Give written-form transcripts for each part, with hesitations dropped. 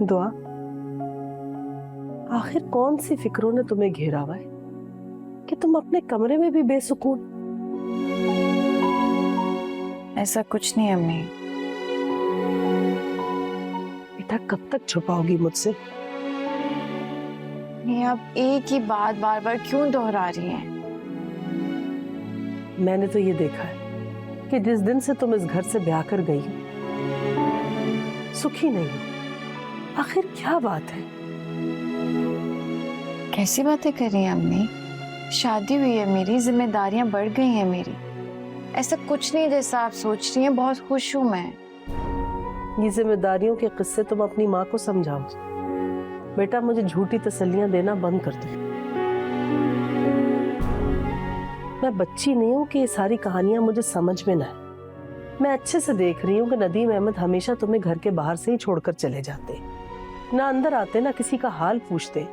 दुआ, आखिर कौन सी फिक्रों ने तुम्हें घेरा हुआ है कि तुम अपने कमरे में भी बेसुकून? ऐसा कुछ नहीं अम्मी। बेटा कब तक छुपाओगी मुझसे? नहीं, आप एक ही बात बार बार क्यों दोहरा रही हैं? मैंने तो ये देखा है कि जिस दिन से तुम इस घर से ब्याह कर गई हो, सुखी नहीं हो। आखिर क्या बात है? कैसी बातें कर रही हैं अम्मी? शादी हुई है मेरी, जिम्मेदारियां बढ़ गई हैं मेरी। ऐसा कुछ नहीं जैसा आप सोच रही हैं, बहुत खुश हूं मैं। ये जिम्मेदारियों के किस्से तुम अपनी माँ को समझाओ। बेटा मुझे झूठी तसल्लियां देना बंद कर दो। मैं बच्ची नहीं हूं कि ये सारी कहानियां मुझे समझ में ना आए। मैं अच्छे से देख रही हूँ कि नदीम अहमद हमेशा तुम्हें घर के बाहर से ही छोड़कर चले जाते, ना अंदर आते ना किसी का हाल पूछते।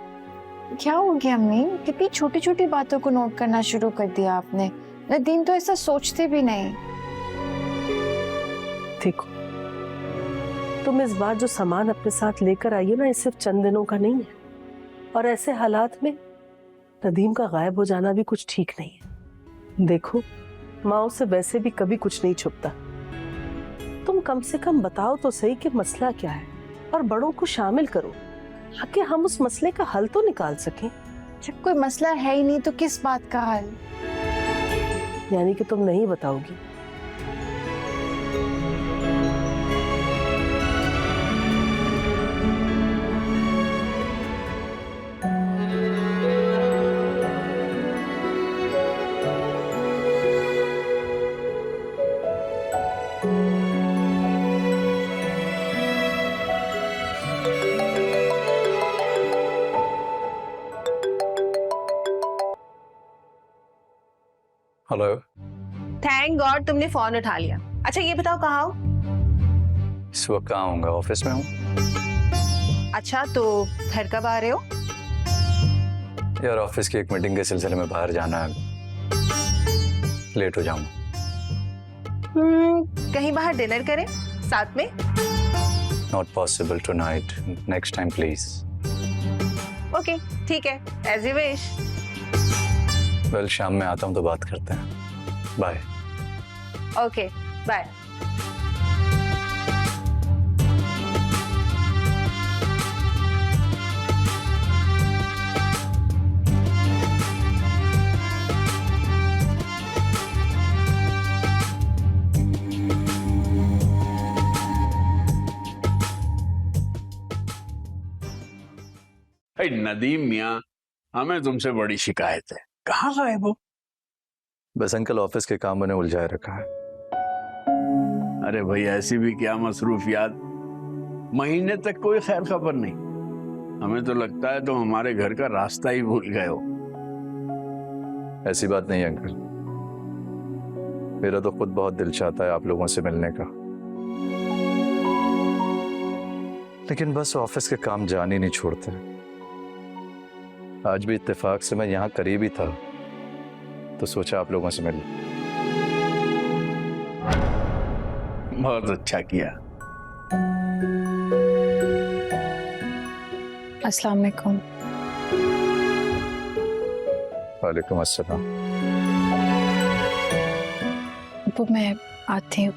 क्या हो गया अम्मी? कितनी छोटी छोटी बातों को नोट करना शुरू कर दिया आपने। नदीम तो ऐसा सोचते भी नहीं। देखो, तुम इस बार जो सामान अपने साथ लेकर आई हो ना, ये सिर्फ चंद दिनों का नहीं है। और ऐसे हालात में नदीम का गायब हो जाना भी कुछ ठीक नहीं है। देखो, माँ से वैसे भी कभी कुछ नहीं छुपता। तुम कम से कम बताओ तो सही कि मसला क्या है, और बड़ों को शामिल करो ताकि हम उस मसले का हल तो निकाल सकें। जब कोई मसला है ही नहीं तो किस बात का हल? यानी कि तुम नहीं बताओगी? हेलो। थैंक गॉड तुमने फोन उठा लिया। अच्छा ये बताओ कहाँ हो? इस वक्त कहाँ होऊंगा? ऑफिस में हूँ। अच्छा तो घर कब आ रहे हो? यार ऑफिस की एक मीटिंग के सिलसिले में बाहर जाना है, लेट हो जाऊंगा। कहीं बाहर डिनर करें साथ में? Not possible tonight, next time please. Okay ठीक है, एज यू विश। वेल शाम में आता हूँ तो बात करते हैं। बाय। Okay bye. नदीम मियाँ, हमें तुमसे बड़ी शिकायत है। कहाँ गायब हो? बस अंकल ऑफिस के काम मैंने उलझाए रखा है। अरे भाई ऐसी भी क्या मसरूफियात, महीने तक कोई खैर खबर नहीं। हमें तो लगता है तुम हमारे घर का रास्ता ही भूल गए हो। ऐसी बात नहीं है अंकल, मेरा तो खुद बहुत दिल चाहता है आप लोगों से मिलने का, लेकिन बस ऑफिस के काम जान ही नहीं छोड़ते। आज भी इत्तेफाक से मैं यहाँ करीब ही था तो सोचा आप लोगों से मिल। बहुत अच्छा किया। अस्सलाम वालेकुम। वालेकुम अस्सलाम। वो मैं आती हूँ।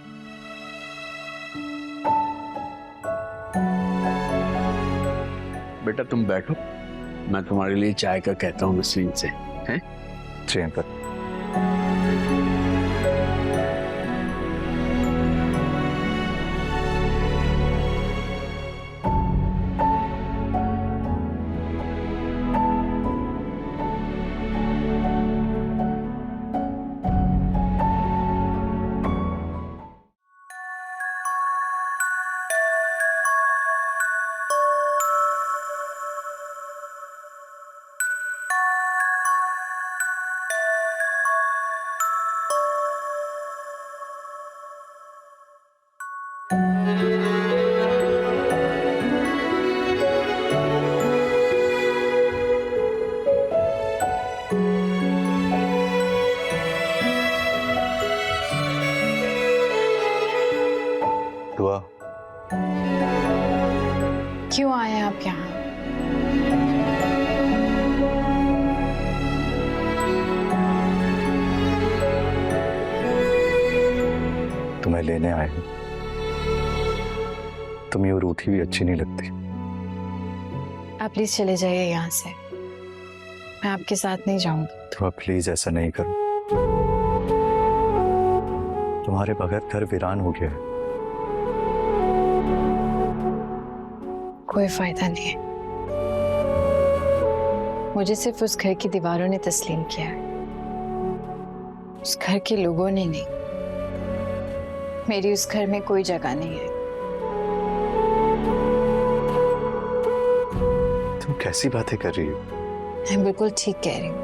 बेटा तुम बैठो, मैं तुम्हारे लिए चाय का कहता हूँ नसरीन से। हैं? जी अंकल। क्यों आए लेने आए हो। तुम्हें और रूठी भी अच्छी नहीं लगती। आप प्लीज चले जाइए यहाँ से, मैं आपके साथ नहीं जाऊंगी। तो आप प्लीज ऐसा नहीं करो। तुम्हारे बगैर घर वीरान हो गया है। कोई फायदा नहीं है, मुझे सिर्फ उस घर की दीवारों ने तस्लीम किया है, उस घर के लोगों ने नहीं। मेरी उस घर में कोई जगह नहीं है। तुम कैसी बातें कर रही हो? मैं बिल्कुल ठीक कह रही हूँ।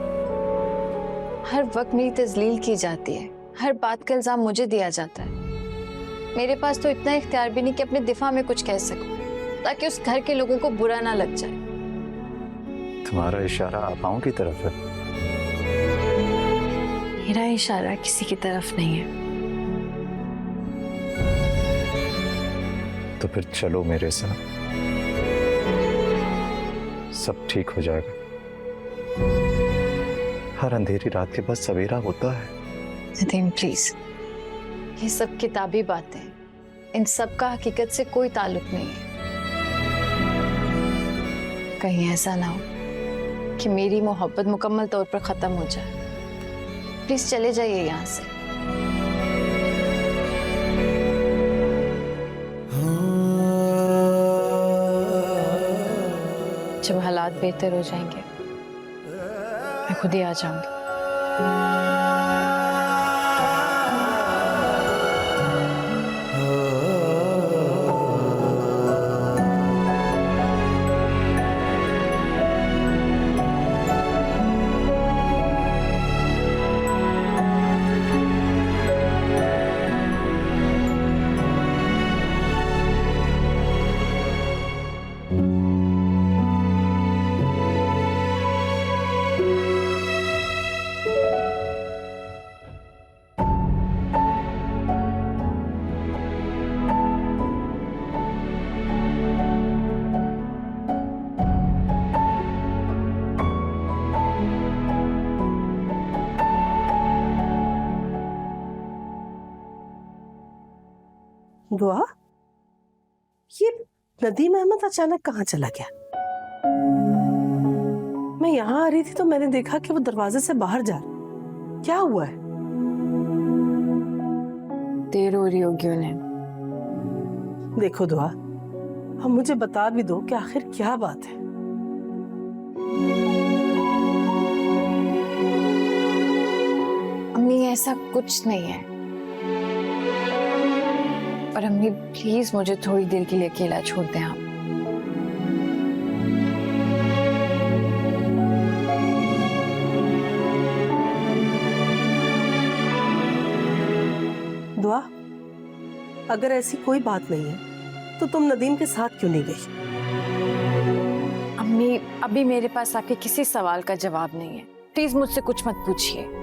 हर वक्त मेरी तजलील की जाती है, हर बात का इल्जाम मुझे दिया जाता है। मेरे पास तो इतना इख्तियार भी नहीं कि अपने दिफा में कुछ कह सकूं, ताकि उस घर के लोगों को बुरा ना लग जाए। तुम्हारा इशारा आपाओं की तरफ है। मेरा इशारा किसी की तरफ नहीं है। तो फिर चलो मेरे साथ, सब ठीक हो जाएगा। हर अंधेरी रात के बाद सवेरा होता है। नदीम प्लीज, ये सब किताबी बातें, इन सब का हकीकत से कोई ताल्लुक नहीं है। कहीं ऐसा ना हो कि मेरी मोहब्बत मुकम्मल तौर पर खत्म हो जाए। प्लीज चले जाइए यहाँ से। जब हालात बेहतर हो जाएंगे मैं खुद ही आ जाऊंगी। दुआ, ये नदीम अहमद अचानक कहाँ चला गया? मैं यहाँ आ रही थी तो मैंने देखा कि वो दरवाजे से बाहर जा रहा। क्या हुआ है? देर हो रही होगी उन्हें। देखो दुआ, अब मुझे बता भी दो कि आखिर क्या बात है। अम्मी ऐसा कुछ नहीं है, और अम्मी प्लीज मुझे थोड़ी देर के लिए अकेला छोड़ दें आप। दुआ, अगर ऐसी कोई बात नहीं है तो तुम नदीम के साथ क्यों नहीं गई? अम्मी अभी मेरे पास आपके किसी सवाल का जवाब नहीं है, प्लीज मुझसे कुछ मत पूछिए।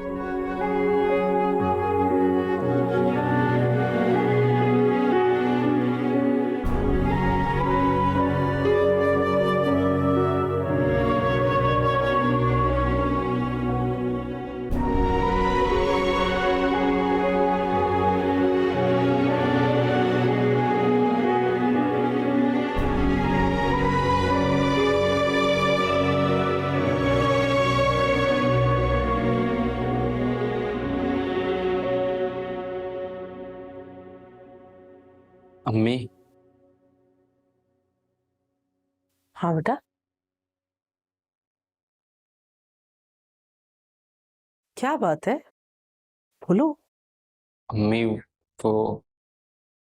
अम्मी, हाँ बेटा, क्या बात है? बोलो। अम्मी वो